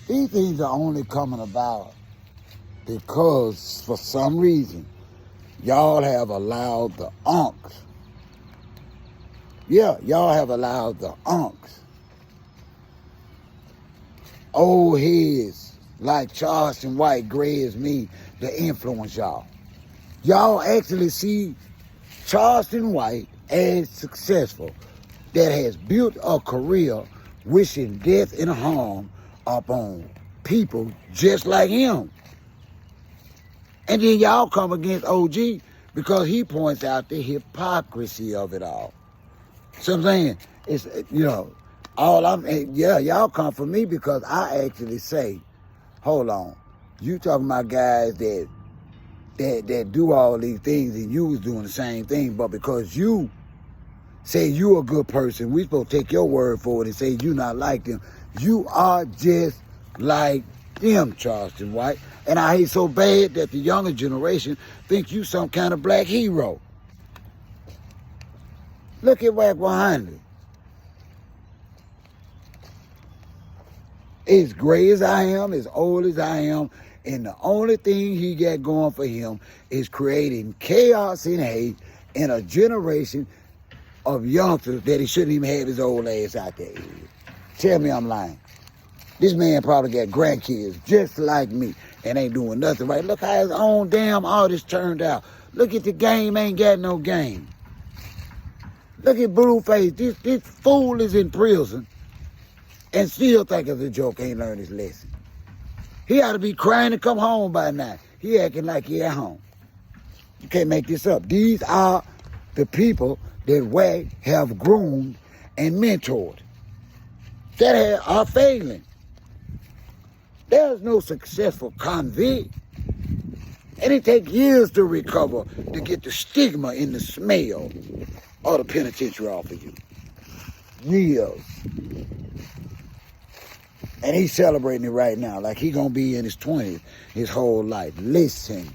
These things are only coming about because, for some reason, y'all have allowed the unks. Yeah, y'all have allowed the unks, old heads like Charleston White, gray as me, to influence y'all. Y'all actually see Charleston White as successful, that has built a career wishing death and harm upon people just like him. And then y'all come against OG because he points out the hypocrisy of it all. So I'm saying, it's, y'all come for me because I actually say, hold on, you talking about guys that do all these things and you was doing the same thing, but because you say you a good person, we supposed to take your word for it and say you not like them. You are just like them, Charleston White. And I hate so bad that the younger generation think you some kind of black hero. Look at Wack 100. As gray as I am, as old as I am, and the only thing he got going for him is creating chaos and hate in a generation of youngsters that he shouldn't even have his old ass out there. Tell me I'm lying. This man probably got grandkids just like me and ain't doing nothing right. Look how his own damn artist turned out. Look at the game, ain't got no game. Look at Blueface. This fool is in prison and still think it's a joke, ain't learned his lesson. He ought to be crying to come home by now. He acting like he at home. You can't make this up. These are the people that Wack have groomed and mentored that are failing. There's no successful convict. And it takes years to recover to get the stigma and the smell of the penitentiary off of you. Years. And he's celebrating it right now like he gonna be in his 20s his whole life. Listen.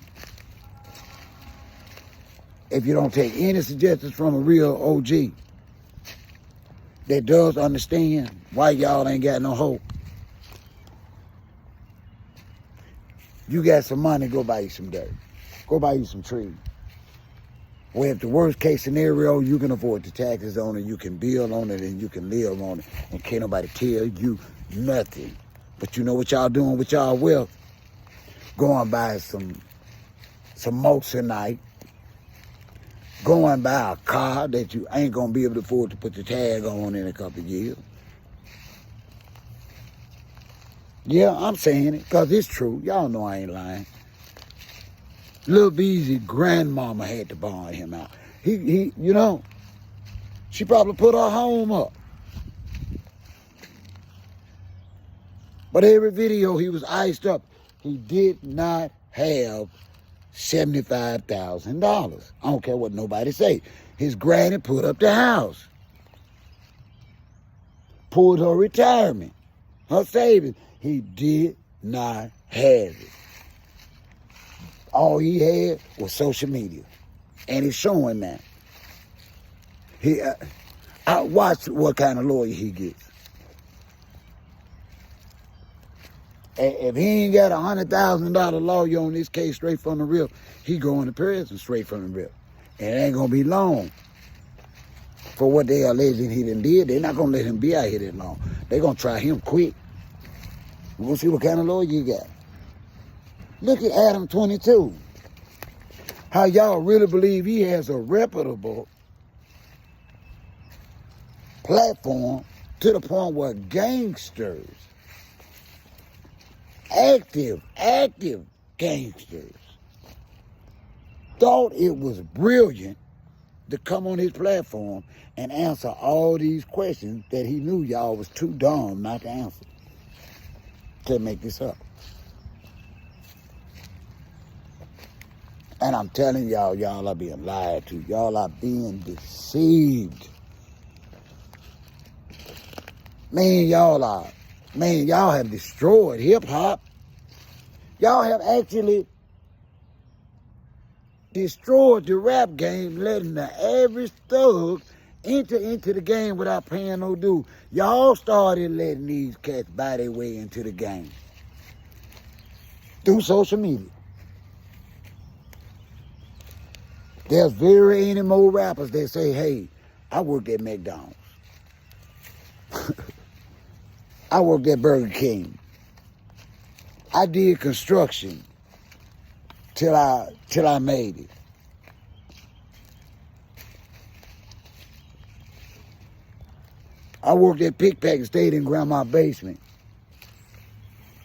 If you don't take any suggestions from a real OG that does understand why y'all ain't got no hope, you got some money, go buy you some dirt. Go buy you some trees. Where if the worst case scenario, you can afford the taxes on it, you can build on it, and you can live on it, and can't nobody tell you nothing. But you know what y'all doing with y'all wealth? Go and buy some moissanite. Go and buy a car that you ain't gonna be able to afford to put the tag on in a couple of years. Yeah, I'm saying it, because it's true. Y'all know I ain't lying. Lil Beezy grandmama had to bond him out. He, she probably put her home up. But every video he was iced up, he did not have $75,000. I don't care what nobody say. His granny put up the house. Pulled her retirement, her savings. He did not have it. All he had was social media. And he's showing that. I watched what kind of lawyer he gets. If he ain't got a $100,000 lawyer on this case straight from the rip, he going to prison straight from the rip. And it ain't going to be long. For what they alleging he done did, they're not going to let him be out here that long. They're going to try him quick. We're going to see what kind of lawyer you got. Look at Adam 22. How y'all really believe he has a reputable platform to the point where gangsters, active gangsters, thought it was brilliant to come on his platform and answer all these questions that he knew y'all was too dumb not to answer. Can't make this up. And I'm telling y'all, y'all are being lied to. Y'all are being deceived. Y'all have destroyed hip-hop. Y'all have actually destroyed the rap game, letting the average thug enter into the game without paying no due. Y'all started letting these cats buy their way into the game through social media. There's very any more rappers that say, hey, I worked at McDonald's. I worked at Burger King. I did construction till I made it. I worked at Pick Pack and stayed in grandma's basement.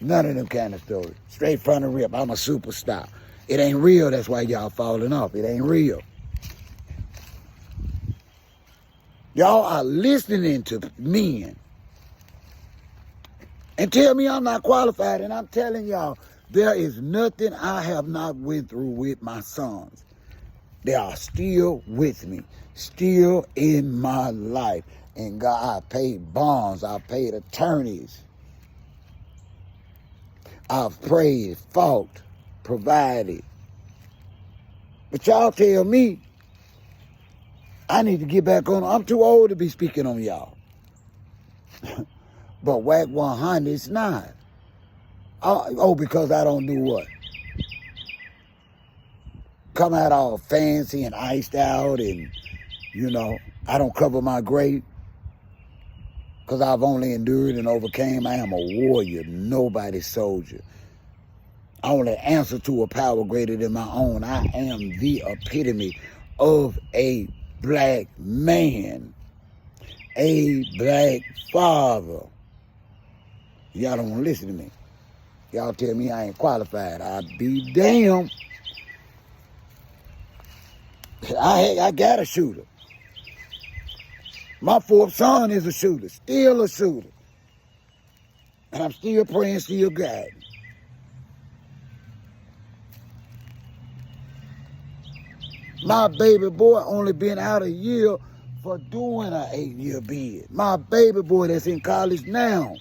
None of them kind of stories. Straight from the rip, I'm a superstar. It ain't real, that's why y'all falling off. It ain't real. Y'all are listening to men and tell me I'm not qualified, and I'm telling y'all, there is nothing I have not went through with my sons. They are still with me, still in my life. And God, I paid bonds, I paid attorneys. I've prayed, fought, provided. But y'all tell me, I need to get back on. I'm too old to be speaking on y'all. But Whack 100 is not. Oh, because I don't do what? Come out all fancy and iced out and, I don't cover my grave. Because I've only endured and overcame. I am a warrior, nobody's soldier. I only answer to a power greater than my own. I am the epitome of a black man, a black father. Y'all don't want to listen to me. Y'all tell me I ain't qualified. I'd be damned. I got a shooter. My fourth son is a shooter, still a shooter. And I'm still praying, still guiding. My baby boy only been out a year for doing an 8-year bid. My baby boy that's in college now.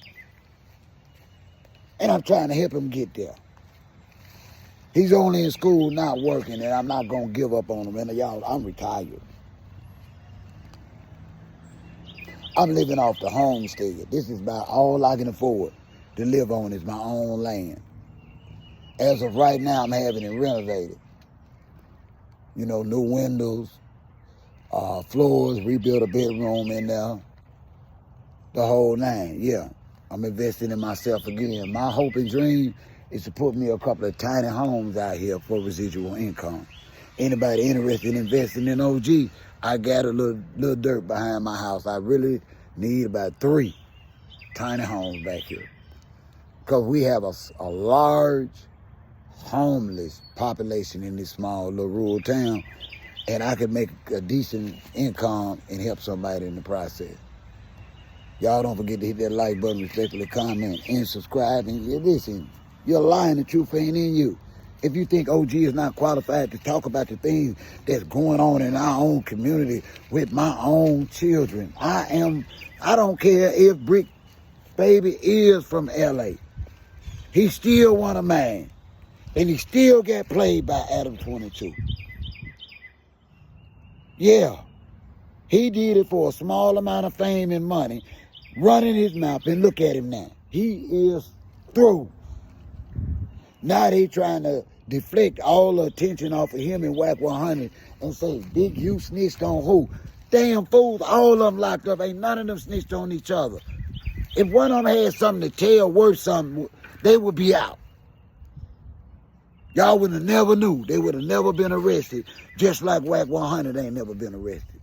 And I'm trying to help him get there. He's only in school, not working, and I'm not going to give up on him. And y'all, I'm retired. I'm living off the homestead. This is about all I can afford to live on is my own land. As of right now, I'm having it renovated. New windows, floors, rebuild a bedroom in there, the whole nine. Yeah, I'm investing in myself again. My hope and dream is to put me a couple of tiny homes out here for residual income. Anybody interested in investing in OG, I got a little dirt behind my house. I really need about 3 tiny homes back here. Because we have a large homeless population in this small little rural town. And I could make a decent income and help somebody in the process. Y'all don't forget to hit that like button, respectfully comment, and subscribe. And listen, you're lying, the truth ain't in you. If you think OG is not qualified to talk about the things that's going on in our own community with my own children, I don't care if Brick Baby is from LA. He still want a man. And he still got played by Adam 22. Yeah. He did it for a small amount of fame and money, running his mouth, and look at him now. He is through. Now they trying to deflect all the attention off of him and Whack 100 and say, Big you snitched on who? Damn fools, all of them locked up. Ain't none of them snitched on each other. If one of them had something to tell, worth something, they would be out. Y'all would have never knew. They would have never been arrested, just like Whack 100 ain't never been arrested.